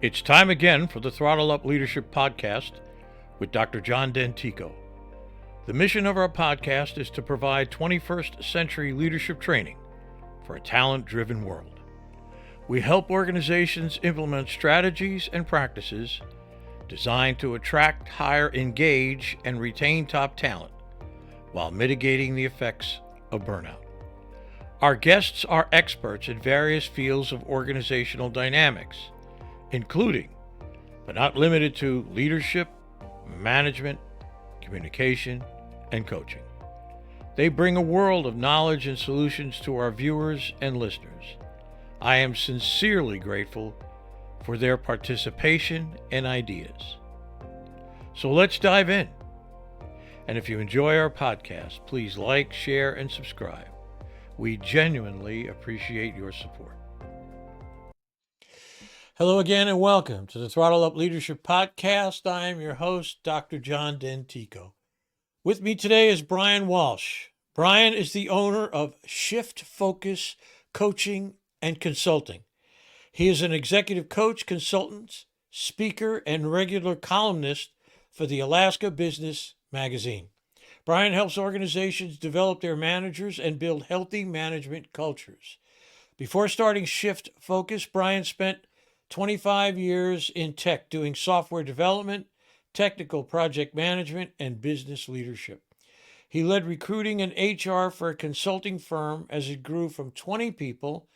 It's time again for the Throttle Up Leadership Podcast with Dr. John Dentico. The mission of our podcast is to provide 21st century leadership training for a talent-driven world. We help organizations implement strategies and practices designed to attract, hire, engage, and retain top talent while mitigating the effects of burnout. Our guests are experts in various fields of organizational dynamics, including, but not limited to, leadership, management, communication, and coaching. They bring a world of knowledge and solutions to our viewers and listeners. I am sincerely grateful for their participation and ideas. So let's dive in. And if you enjoy our podcast, please like, share, and subscribe. We genuinely appreciate your support. Hello again and welcome to the Throttle Up Leadership Podcast. I am your host, Dr. John Dentico. With me today is Brian Walch. Brian is the owner of Shift Focus Coaching and Consulting. He is an executive coach, consultant, speaker, and regular columnist for the Alaska Business Magazine. Brian helps organizations develop their managers and build healthy management cultures. Before starting Shift Focus, Brian spent 25 years in tech doing software development, technical project management, and business leadership. He led recruiting and HR for a consulting firm as it grew from 20 people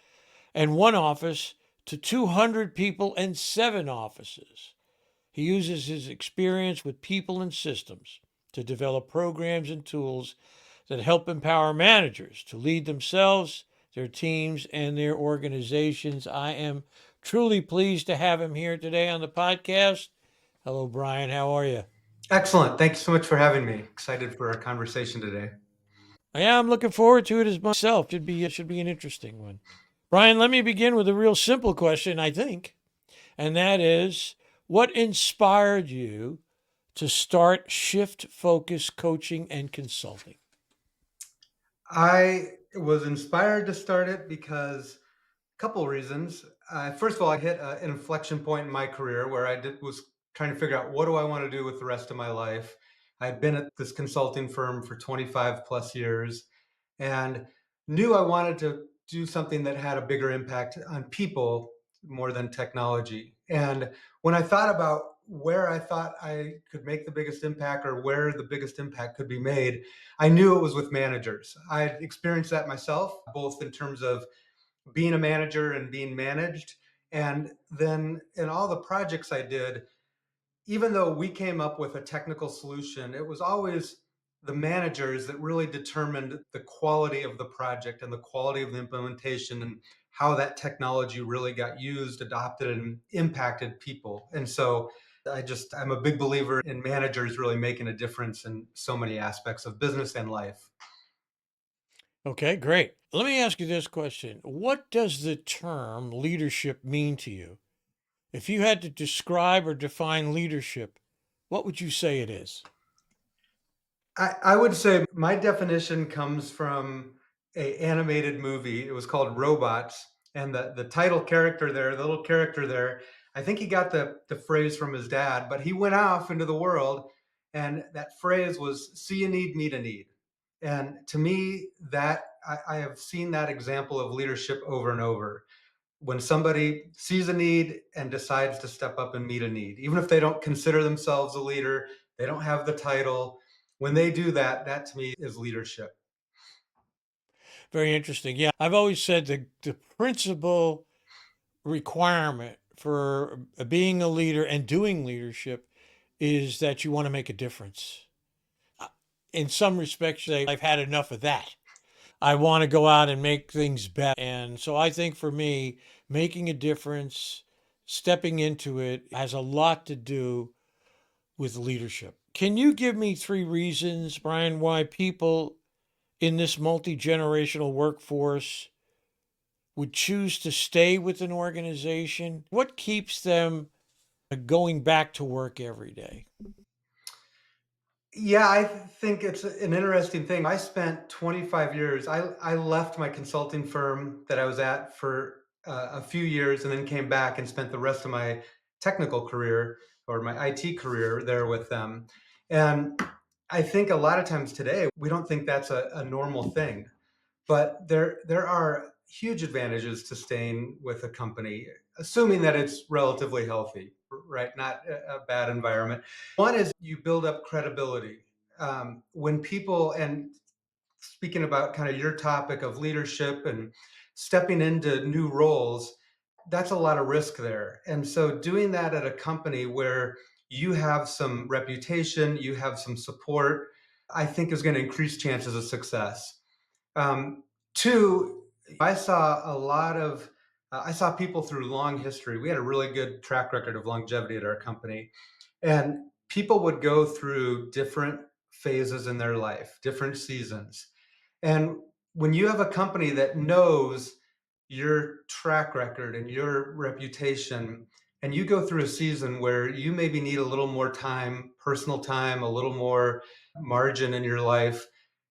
and one office to 200 people and 7 offices. He uses his experience with people and systems to develop programs and tools that help empower managers to lead themselves, their teams, and their organizations. I am truly pleased to have him here today on the podcast. Hello, Brian. How are you? Excellent. Thank you so much for having me. Excited for our conversation today. Yeah, I'm looking forward to it as myself. It should be an interesting one. Brian, let me begin with a real simple question, I think, and that is, what inspired you to start Shift Focus Coaching and Consulting? I was inspired to start it because a couple of reasons. First of all, I hit an inflection point in my career where was trying to figure out what do I want to do with the rest of my life. I'd been at this consulting firm for 25 plus years and knew I wanted to do something that had a bigger impact on people more than technology. And when I thought about where I thought I could make the biggest impact or where the biggest impact could be made, I knew it was with managers. I had experienced that myself, both in terms of being a manager and being managed. And then in all the projects I did, even though we came up with a technical solution, it was always the managers that really determined the quality of the project and the quality of the implementation and how that technology really got used, adopted, and impacted people. And so I'm a big believer in managers really making a difference in so many aspects of business and life. Okay, great. Let me ask you this question. What does the term leadership mean to you? If you had to describe or define leadership, what would you say it is? I would say my definition comes from a animated movie. It was called Robots, and the title character there, the little character there, I think he got the phrase from his dad, but he went off into the world, and that phrase was "See a need, meet a need." And to me, I have seen that example of leadership over and over. When somebody sees a need and decides to step up and meet a need, even if they don't consider themselves a leader, they don't have the title. When they do that, that to me is leadership. Very interesting. Yeah, I've always said the principal requirement for being a leader and doing leadership is that you want to make a difference. In some respects, I've had enough of that. I want to go out and make things better. And so I think for me, making a difference, stepping into it has a lot to do with leadership. Can you give me 3 reasons, Brian, why people in this multi-generational workforce would choose to stay with an organization? What keeps them going back to work every day? Yeah, I think it's an interesting thing. I spent 25 years. I left my consulting firm that I was at for a few years and then came back and spent the rest of my technical career or my IT career there with them. And I think a lot of times today, we don't think that's a normal thing. But there are huge advantages to staying with a company, assuming that it's relatively healthy, right? Not a bad environment. One is you build up credibility. When people, and speaking about kind of your topic of leadership and stepping into new roles, that's a lot of risk there. And so doing that at a company where you have some reputation, you have some support, I think is going to increase chances of success. Um, Two, I saw a lot of, I saw people through long history. We had a really good track record of longevity at our company. And people would go through different phases in their life, different seasons. And when you have a company that knows your track record and your reputation, and you go through a season where you maybe need a little more time, personal time, a little more margin in your life,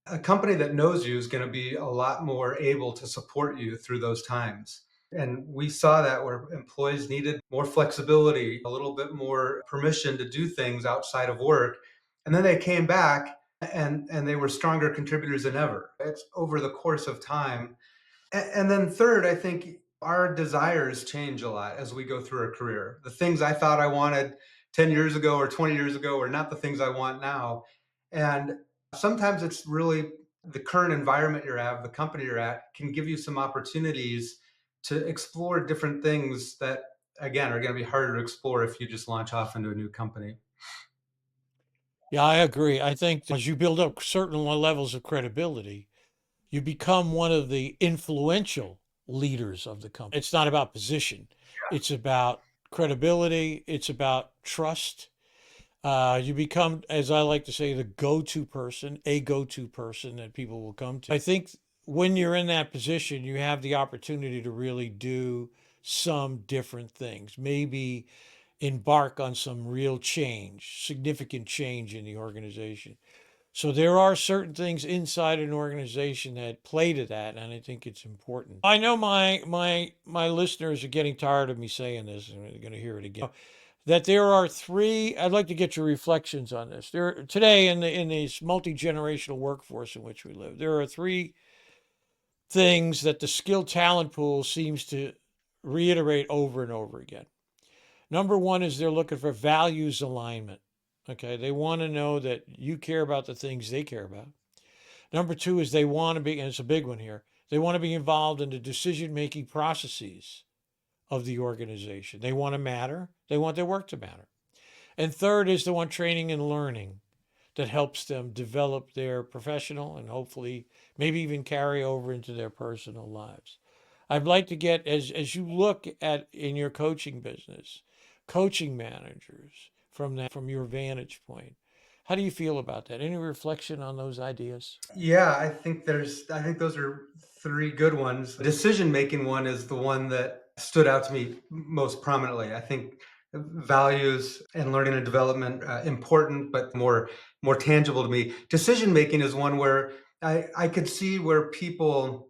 a company that knows you is going to be a lot more able to support you through those times. And we saw that where employees needed more flexibility, a little bit more permission to do things outside of work. And then they came back and they were stronger contributors than ever. It's over the course of time. And then third, I think our desires change a lot as we go through our career. The things I thought I wanted 10 years ago or 20 years ago are not the things I want now. And sometimes it's really the current environment you're at, the company you're at, can give you some opportunities to explore different things that, again, are going to be harder to explore if you just launch off into a new company. Yeah, I agree. I think as you build up certain levels of credibility, you become one of the influential leaders of the company. It's not about position, it's about credibility, it's about trust. You become, as I like to say, the go-to person, a go-to person that people will come to. I think when you're in that position, you have the opportunity to really do some different things. Maybe embark on some real change, significant change in the organization. So there are certain things inside an organization that play to that, and I think it's important. I know my listeners are getting tired of me saying this, and they're going to hear it again. That there are three. I'd like to get your reflections on this. There today in this multi-generational workforce in which we live, there are three things that the skill talent pool seems to reiterate over and over again. Number one is they're looking for values alignment. Okay, they want to know that you care about the things they care about. Number two is they want to be, and it's a big one here, they want to be involved in the decision making processes of the organization. They want to matter, they want their work to matter. And third is they want training and learning that helps them develop their professional and hopefully maybe even carry over into their personal lives. I'd like to get, as you look at in your coaching business, coaching managers from your vantage point. How do you feel about that? Any reflection on those ideas? Yeah, I think those are three good ones. The decision making one is the one that stood out to me most prominently. I think values and learning and development important, but more tangible to me. Decision making is one where I could see where people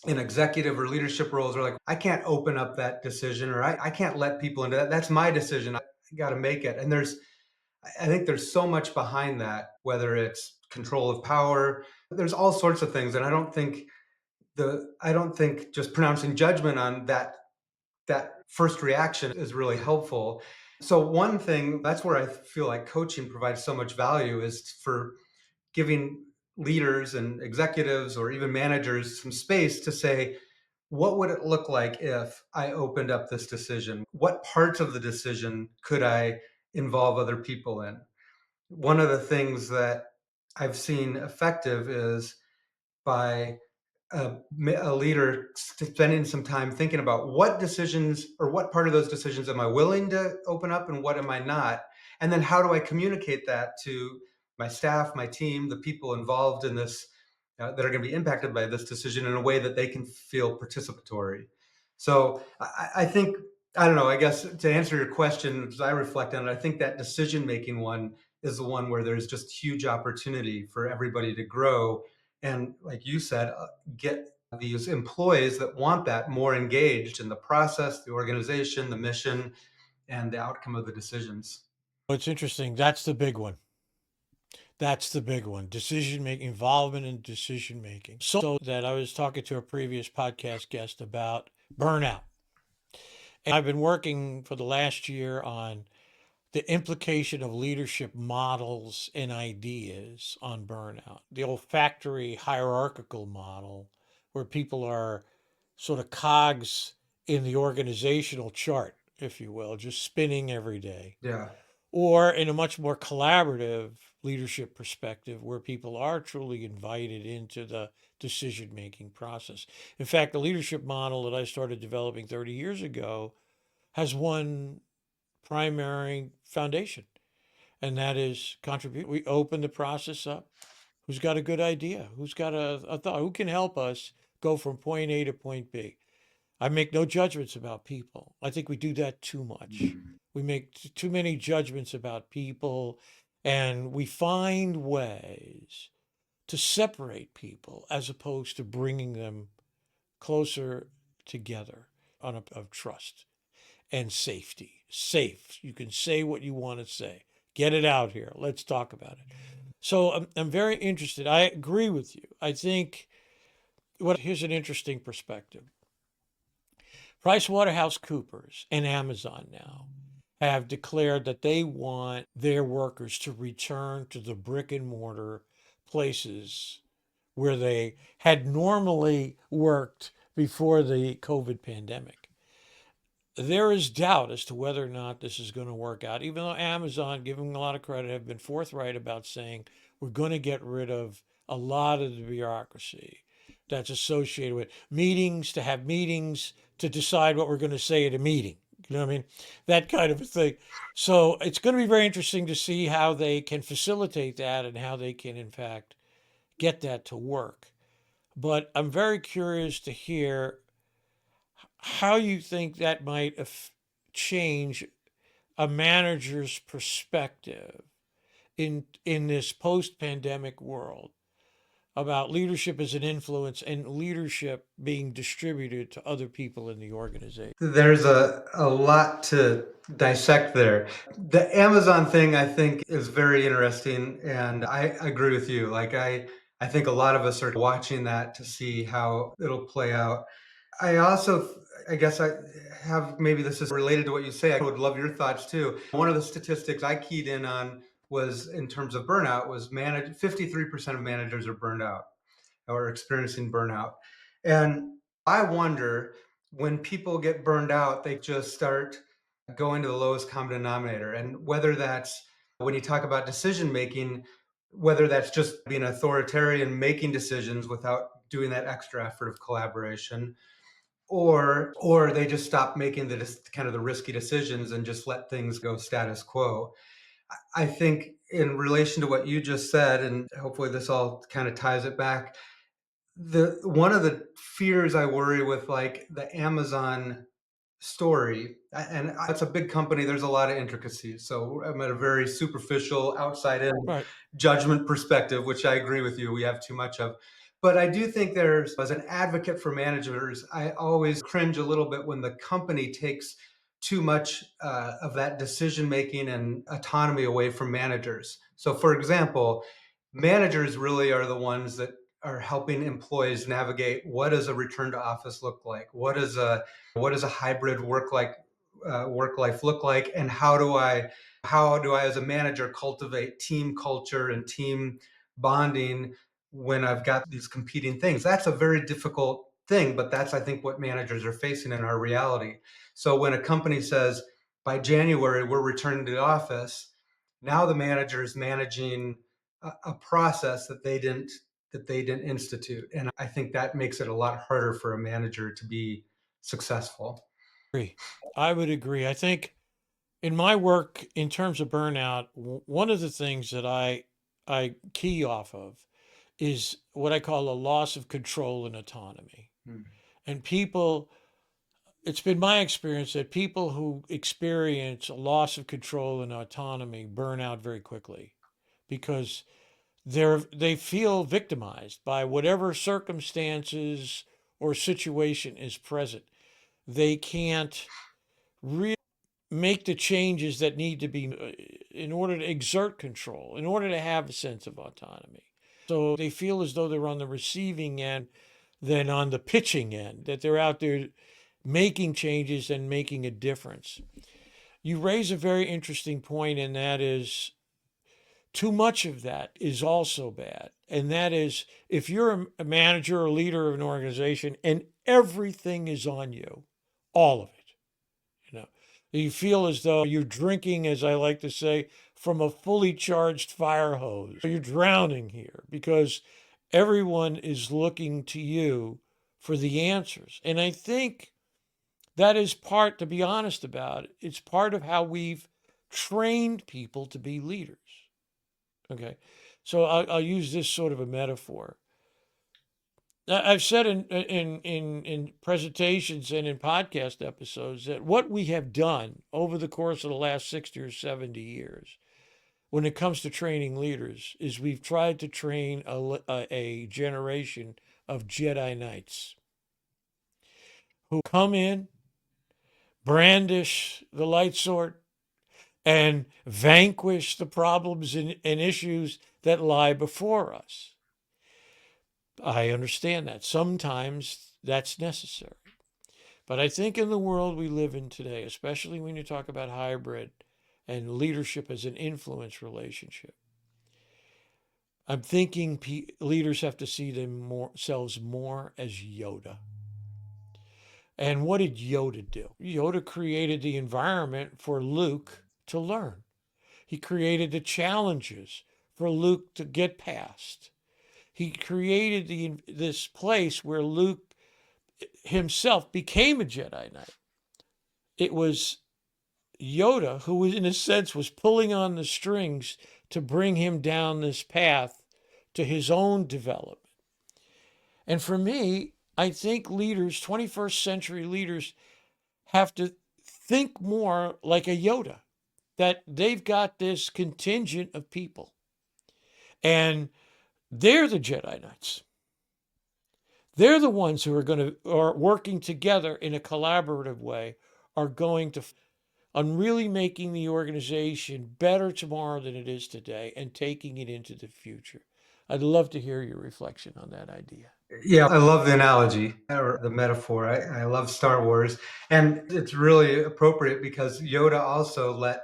in executive or leadership roles are like, I can't open up that decision, or I can't let people into that. That's my decision. I got to make it. And I think there's so much behind that, whether it's control of power, there's all sorts of things. And I don't think just pronouncing judgment on that first reaction is really helpful. So one thing, that's where I feel like coaching provides so much value, is for giving leaders and executives or even managers some space to say, what would it look like if I opened up this decision? What parts of the decision could I involve other people in? One of the things that I've seen effective is by a leader spending some time thinking about what decisions or what part of those decisions am I willing to open up and what am I not? And then how do I communicate that to my staff, my team, the people involved in this that are going to be impacted by this decision in a way that they can feel participatory. So I think, I don't know, I guess to answer your question, as I reflect on it, I think that decision making one is the one where there's just huge opportunity for everybody to grow. And like you said, get these employees that want that more engaged in the process, the organization, the mission, and the outcome of the decisions. It's interesting. That's the big one. That's the big one. Decision making, involvement in decision making. So that I was talking to a previous podcast guest about burnout. And I've been working for the last year on the implication of leadership models and ideas on burnout. The olfactory hierarchical model, where people are sort of cogs in the organizational chart, if you will, just spinning every day. Yeah. Or in a much more collaborative leadership perspective, where people are truly invited into the decision making process. In fact, the leadership model that I started developing 30 years ago has one primary foundation, and that is contribute. We open the process up. Who's got a good idea? Who's got a thought? Who can help us go from point A to point B? I make no judgments about people. I think we do that too much. We make too many judgments about people, and we find ways to separate people as opposed to bringing them closer together of trust and safety. Safe. You can say what you want to say. Get it out here. Let's talk about it. So I'm very interested. I agree with you. I think here's an interesting perspective. PricewaterhouseCoopers and Amazon now have declared that they want their workers to return to the brick and mortar places where they had normally worked before the COVID pandemic. There is doubt as to whether or not this is going to work out, even though Amazon, giving a lot of credit, have been forthright about saying we're going to get rid of a lot of the bureaucracy that's associated with meetings, to have meetings, to decide what we're going to say at a meeting. You know what I mean? That kind of a thing. So it's going to be very interesting to see how they can facilitate that and how they can, in fact, get that to work. But I'm very curious to hear how you think that might change a manager's perspective in this post-pandemic world about leadership as an influence and leadership being distributed to other people in the organization. There's a lot to dissect there. The Amazon thing, I think, is very interesting, and I agree with you. Like I think a lot of us are watching that to see how it'll play out. I guess I have, maybe this is related to what you say. I would love your thoughts too. One of the statistics I keyed in on was, in terms of burnout, was 53% of managers are burned out or experiencing burnout. And I wonder, when people get burned out, they just start going to the lowest common denominator. And whether that's, when you talk about decision making, whether that's just being authoritarian, making decisions without doing that extra effort of collaboration, or they just stop making the kind of the risky decisions and just let things go status quo. I think, in relation to what you just said, and hopefully this all kind of ties it back, the one of the fears I worry with, like, the Amazon story, and it's a big company, there's a lot of intricacies, so I'm at a very superficial, outside in Right. judgment perspective, which I agree with you, we have too much of. But I do think, there's, as an advocate for managers, I always cringe a little bit when the company takes too much of that decision making and autonomy away from managers. So, for example, managers really are the ones that are helping employees navigate, what does a return to office look like, what does a hybrid work life look like, and how do I as a manager cultivate team culture and team bonding when I've got these competing things. That's a very difficult thing, but that's, I think, what managers are facing in our reality. So when a company says, by January we're returning to the office, now the manager is managing a process that they didn't institute, and I think that makes it a lot harder for a manager to be successful. I would agree. I think in my work, in terms of burnout, one of the things that I key off of is what I call a loss of control and autonomy. Hmm. And people, it's been my experience that people who experience a loss of control and autonomy burn out very quickly because they feel victimized by whatever circumstances or situation is present. They can't really make the changes that need to be in order to exert control, in order to have a sense of autonomy. So they feel as though they're on the receiving end than on the pitching end, that they're out there making changes and making a difference. You raise a very interesting point, and that is too much of that is also bad. And that is if you're a manager or leader of an organization and everything is on you, all of it, you know, you feel as though you're drinking, as I like to say, from a fully charged fire hose. You're drowning here because everyone is looking to you for the answers. And I think that is part, to be honest about it, it's part of how we've trained people to be leaders. Okay. So I'll use this sort of a metaphor. I've said in presentations and in podcast episodes that what we have done over the course of the last 60 or 70 years when it comes to training leaders is we've tried to train a generation of Jedi Knights who come in, brandish the light sword, and vanquish the problems and issues that lie before us. I understand that. Sometimes that's necessary. But I think in the world we live in today, especially when you talk about hybrid and leadership as an influence relationship, I'm thinking leaders have to see themselves more as Yoda. And what did Yoda do? Yoda created the environment for Luke to learn. He created the challenges for Luke to get past. He created this place where Luke himself became a Jedi Knight. It was Yoda who, in a sense, was pulling on the strings to bring him down this path to his own development. And for me, I think leaders, 21st century leaders, have to think more like a Yoda, that they've got this contingent of people. And they're the Jedi Knights. They're the ones who are working together in a collaborative way, are going to on really making the organization better tomorrow than it is today and taking it into the future. I'd love to hear your reflection on that idea. Yeah, I love the analogy or the metaphor. I love Star Wars. And it's really appropriate because Yoda also let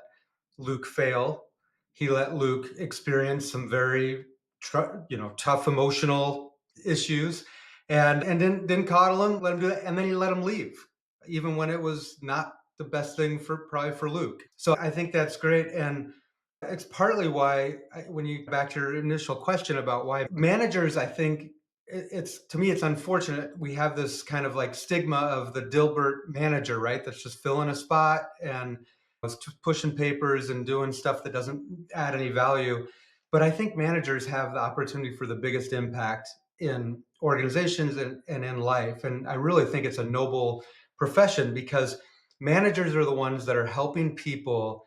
Luke fail. He let Luke experience some very tough emotional issues and didn't coddle him, let him do that, and then he let him leave, even when it was not the best thing for Luke. So I think that's great. And it's partly why, when you back to your initial question about why managers, I think it's to me, it's unfortunate we have this kind of like stigma of the Dilbert manager, right? That's just filling a spot and was pushing papers and doing stuff that doesn't add any value. But I think managers have the opportunity for the biggest impact in organizations and in life. And I really think it's a noble profession because managers are the ones that are helping people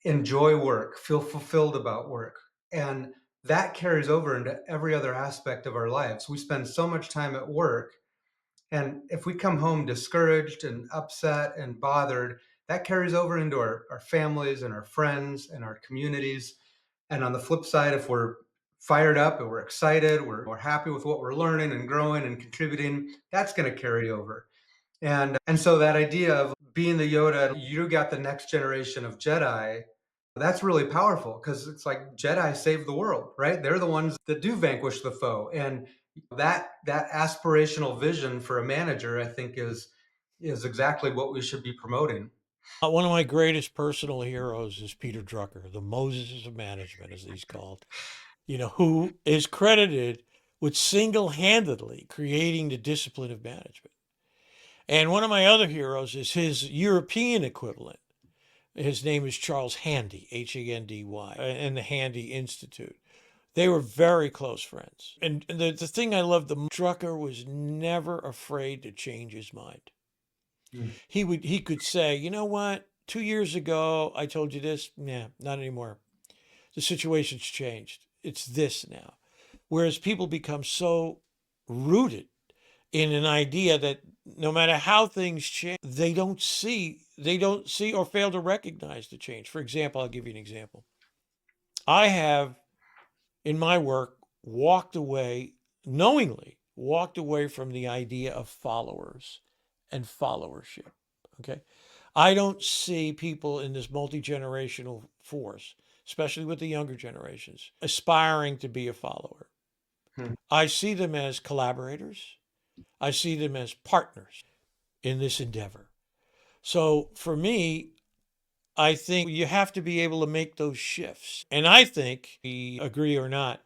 enjoy work, feel fulfilled about work. And that carries over into every other aspect of our lives. We spend so much time at work. And if we come home discouraged and upset and bothered, that carries over into our families and our friends and our communities. And on the flip side, if we're fired up and we're excited, we're happy with what we're learning and growing and contributing, that's going to carry over. And so that idea of being the Yoda, you got the next generation of Jedi, that's really powerful because it's like Jedi save the world, right? They're the ones that do vanquish the foe. And that aspirational vision for a manager, I think, is exactly what we should be promoting. One of my greatest personal heroes is Peter Drucker, the Moses of management, as he's called, who is credited with single-handedly creating the discipline of management. And one of my other heroes is his European equivalent. His name is Charles Handy, Handy, and the Handy Institute. They were very close friends. And the thing I loved, Drucker was never afraid to change his mind. He could say, you know what? 2 years ago, I told you this. Nah, not anymore. The situation's changed. It's this now. Whereas people become so rooted in an idea that no matter how things change, they don't see they don't see or fail to recognize the change. For example, I'll give you an example. I have, in my work, knowingly walked away from the idea of followers and followership. Okay. I don't see people in this multi-generational force, especially with the younger generations, aspiring to be a follower. Hmm. I see them as collaborators. I see them as partners in this endeavor. So for me, I think you have to be able to make those shifts. And I think, we agree or not,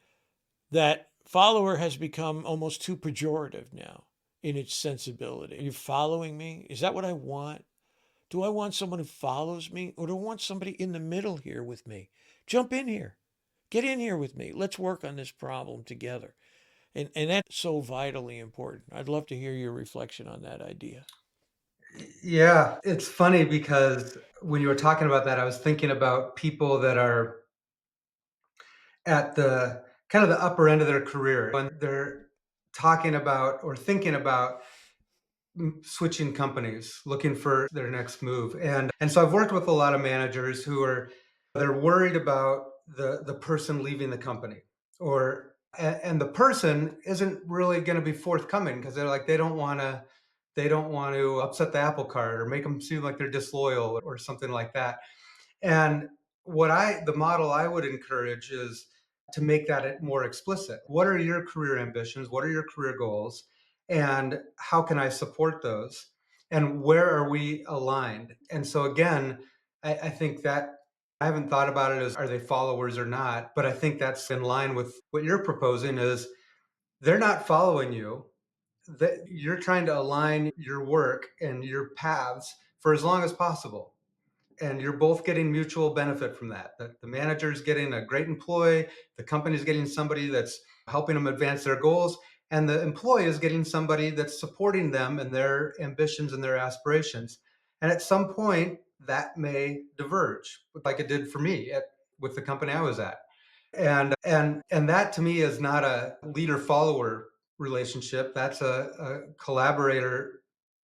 that follower has become almost too pejorative now in its sensibility. Are you following me? Is that what I want? Do I want someone who follows me, or do I want somebody in the middle here with me? Jump in here. Get in here with me. Let's work on this problem together. And that's so vitally important. I'd love to hear your reflection on that idea. Yeah, it's funny because when you were talking about that, I was thinking about people that are at the kind of the upper end of their career when they're talking about or thinking about switching companies, looking for their next move. And so I've worked with a lot of managers who are they're worried about the person leaving the company, or and the person isn't really going to be forthcoming because they're like they don't want to upset the apple cart or make them seem like they're disloyal or something like that. And the model I would encourage is to make that more explicit. What are your career ambitions? What are your career goals? And how can I support those? And where are we aligned? And so again, I think that I haven't thought about it as are they followers or not, but I think that's in line with what you're proposing is they're not following you. That you're trying to align your work and your paths for as long as possible, and you're both getting mutual benefit from that. That the manager's getting a great employee, the company's getting somebody that's helping them advance their goals, and the employee is getting somebody that's supporting them and their ambitions and their aspirations. And at some point, that may diverge, like it did for me with the company I was at. And that to me is not a leader follower relationship. That's a collaborator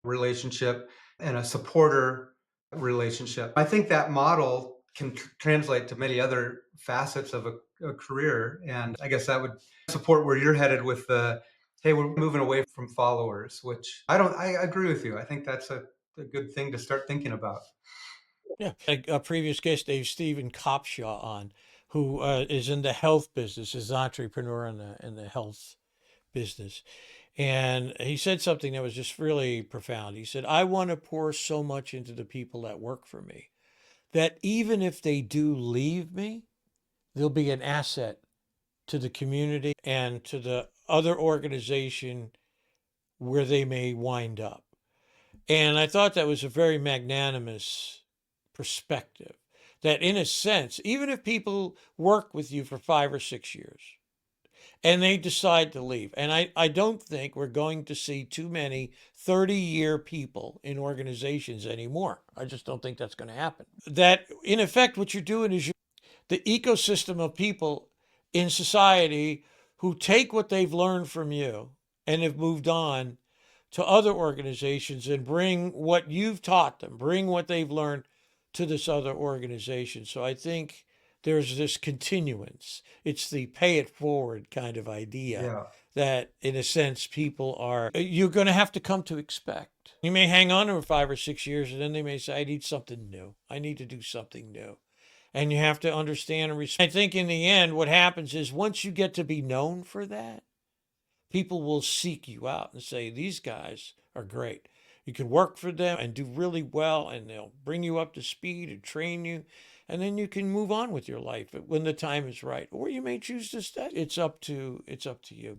relationship and a supporter relationship. I think that model can translate to many other facets of a career. And I guess that would support where you're headed with the, hey, we're moving away from followers, which I agree with you. I think that's a good thing to start thinking about. Yeah. A previous guest, Dave Stephen Copshaw, on, who is in the health business, is an entrepreneur in the health business. And he said something that was just really profound. He said, I want to pour so much into the people that work for me that even if they do leave me, they'll be an asset to the community and to the other organization where they may wind up. And I thought that was a very magnanimous perspective. That in a sense, even if people work with you for 5 or 6 years and they decide to leave, and I don't think we're going to see too many 30-year people in organizations anymore. I just don't think that's going to happen. That in effect, what you're doing is the ecosystem of people in society who take what they've learned from you and have moved on to other organizations and bring what you've taught them, bring what they've learned to this other organization. So I think there's this continuance. It's the pay it forward kind of idea Yeah. that, in a sense, you're going to have to come to expect. You may hang on to for 5 or 6 years, and then they may say, I need something new. I need to do something new. And you have to understand and respect. I think in the end, what happens is once you get to be known for that, people will seek you out and say, these guys are great. You can work for them and do really well, and they'll bring you up to speed and train you. And then you can move on with your life when the time is right. Or you may choose to stay. It's up to you.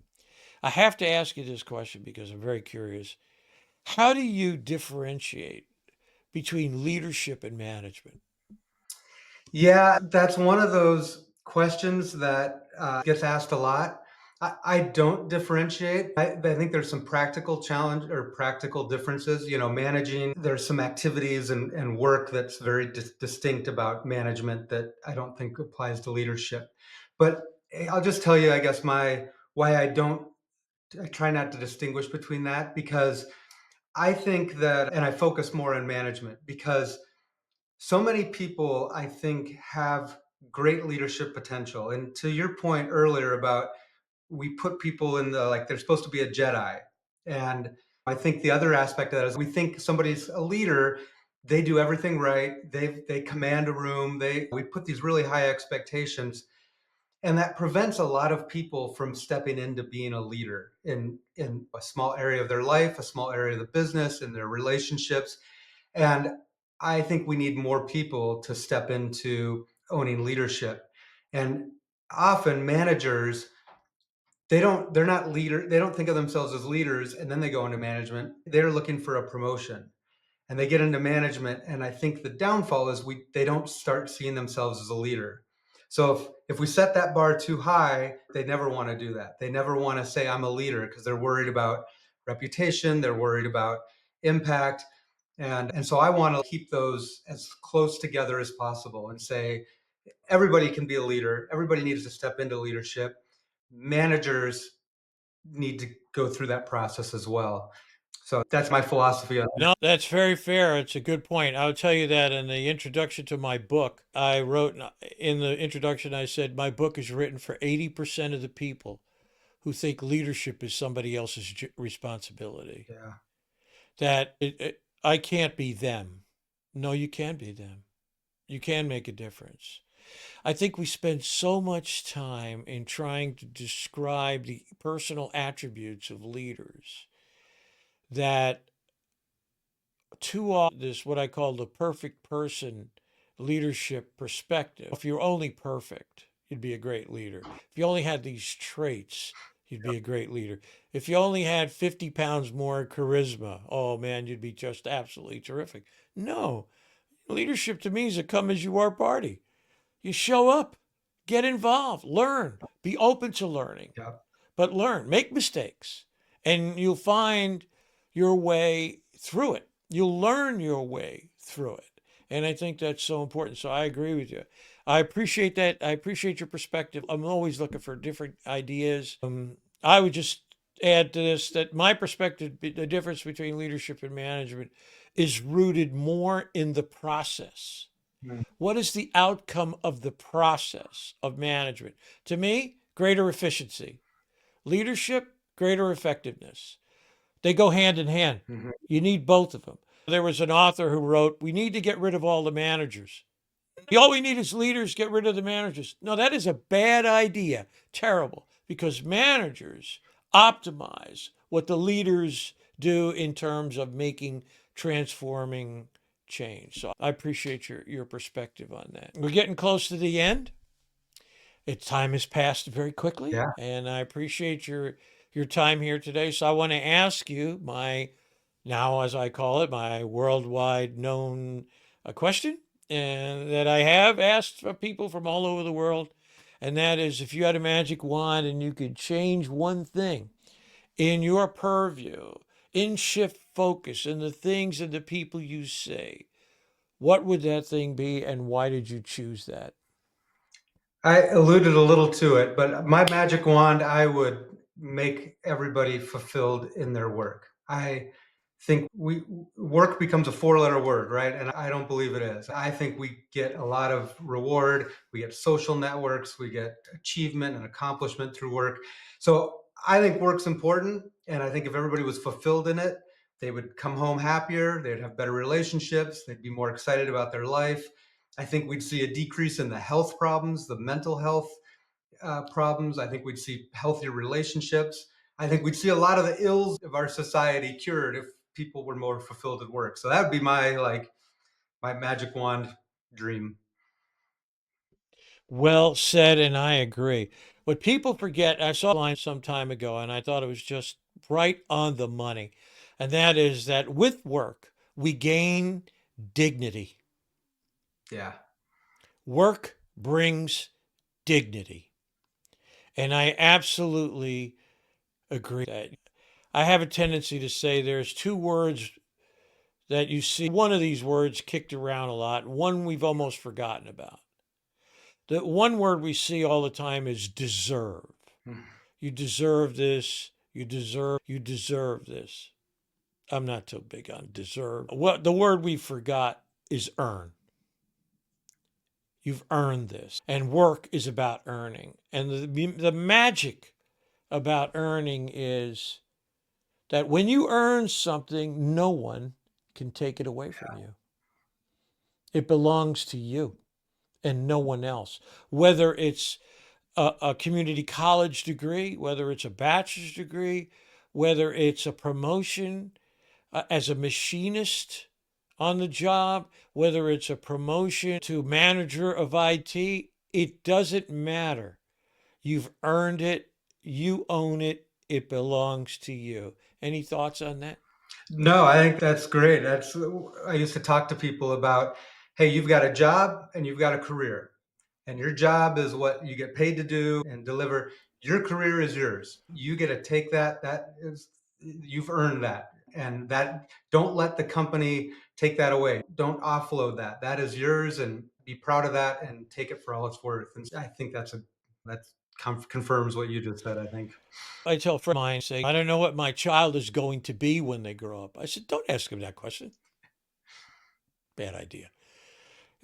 I have to ask you this question because I'm very curious. How do you differentiate between leadership and management? Yeah, that's one of those questions that gets asked a lot. I don't differentiate. I think there's some practical challenge or practical differences. You know, managing, there's some activities and work that's very distinct about management that I don't think applies to leadership. But I'll just tell you, I guess, why I try not to distinguish between that, because I think that, and I focus more on management because so many people, I think, have great leadership potential. And to your point earlier about we put people in the like they're supposed to be a Jedi. And I think the other aspect of that is we think somebody's a leader, they do everything right, they command a room, they we put these really high expectations, and that prevents a lot of people from stepping into being a leader in a small area of their life, a small area of the business, in their relationships. And I think we need more people to step into owning leadership. And often managers, they're not leader, they don't think of themselves as leaders and then they go into management. They're looking for a promotion and they get into management, and I think the downfall is they don't start seeing themselves as a leader. So if we set that bar too high, they never want to do that. They never want to say I'm a leader because they're worried about reputation, they're worried about impact. And so I want to keep those as close together as possible and say everybody can be a leader, everybody needs to step into leadership. Managers need to go through that process as well. So that's my philosophy on No, that's very fair. It's a good point. I'll tell you that in the introduction to my book, I wrote in the introduction, I said, my book is written for 80% of the people who think leadership is somebody else's responsibility. yeah. That I can't be them. No, you can be them. You can make a difference. I think we spend so much time in trying to describe the personal attributes of leaders that too often this what I call the perfect person leadership perspective. If you're only perfect, you'd be a great leader. If you only had these traits, you'd be a great leader. If you only had 50 pounds more charisma, oh man, you'd be just absolutely terrific. No, leadership to me is a come as you are party. You show up, get involved, learn, be open to learning, Yeah. but learn, make mistakes, and you'll find your way through it. You'll learn your way through it. And I think that's so important. So I agree with you. I appreciate that. I appreciate your perspective. I'm always looking for different ideas. I would just add to this that my perspective, the difference between leadership and management is rooted more in the process. Mm. What is the outcome of the process of management? To me, greater efficiency. Leadership, greater effectiveness. They go hand in hand. Mhm. You need both of them. There was an author who wrote, we need to get rid of all the managers. All we need is leaders, get rid of the managers. No, that is a bad idea. Terrible. Because managers optimize what the leaders do in terms of making, transforming change. So I appreciate your perspective on that. We're getting close to the end. Time has passed very quickly, Yeah. and I appreciate your time here today. So I want to ask you my now, as I call it, my worldwide known question, and that I have asked for people from all over the world, and that is if you had a magic wand and you could change one thing in your purview, in shift focus, in the things and the people you say, what would that thing be, and why did you choose that? I alluded a little to it, but my magic wand, I would make everybody fulfilled in their work. I think we work becomes a four-letter word, right? And I don't believe it is. I think we get a lot of reward, we get social networks, we get achievement and accomplishment through work. So I think work's important, and I think if everybody was fulfilled in it, they would come home happier, they'd have better relationships, they'd be more excited about their life. I think we'd see a decrease in the health problems, the mental health problems. I think we'd see healthier relationships. I think we'd see a lot of the ills of our society cured if people were more fulfilled at work. So that would be my magic wand dream. Well said, and I agree. What people forget, I saw a line some time ago, and I thought it was just right on the money. And that is that with work, we gain dignity. Yeah. Work brings dignity. And I absolutely agree with that. I have a tendency to say there's two words that you see, one of these words kicked around a lot, one we've almost forgotten about. The one word we see all the time is deserve. Mm. You deserve this. You deserve this. I'm not so big on deserve. What the word we forgot is earn. You've earned this. And work is about earning. And the magic about earning is that when you earn something, no one can take it away from you. It belongs to you and no one else. Whether it's a community college degree, whether it's a bachelor's degree, whether it's a promotion as a machinist on the job, whether it's a promotion to manager of IT, it doesn't matter. You've earned it. You own it. It belongs to you. Any thoughts on that? No, I think that's great. I used to talk to people about, hey, you've got a job and you've got a career. And your job is what you get paid to do and deliver. Your career is yours. You get to take that. That is, you've earned that. And that, don't let the company take that away. Don't offload that. That is yours, and be proud of that and take it for all it's worth. And I think that confirms what you just said, I think. I tell friends of mine, say, I don't know what my child is going to be when they grow up. I said, don't ask them that question. Bad idea.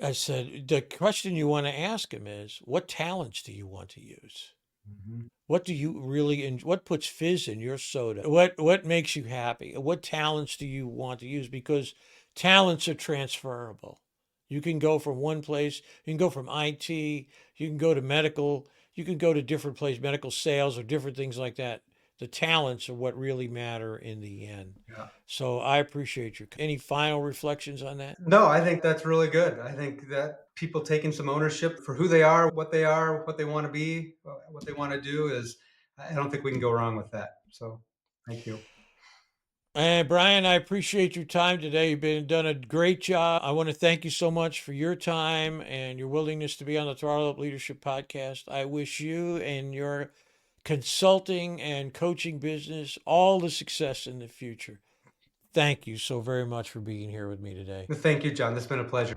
I said, the question you want to ask him is, what talents do you want to use? Mm-hmm. What do you really enjoy? What puts fizz in your soda? What makes you happy? What talents do you want to use? Because talents are transferable. You can go from one place, you can go from IT, you can go to medical, you can go to different places, medical sales or different things like that. The talents are what really matter in the end. Yeah. So I appreciate your. Any final reflections on that? No, I think that's really good. I think that people taking some ownership for who they are, what they want to be, what they want to do is, I don't think we can go wrong with that. So thank you. And Brian, I appreciate your time today. You've done a great job. I want to thank you so much for your time and your willingness to be on the Throttle Up Leadership Podcast. I wish you and your consulting and coaching business all the success in the future. Thank you so very much for being here with me today. Thank you, John. This has been a pleasure.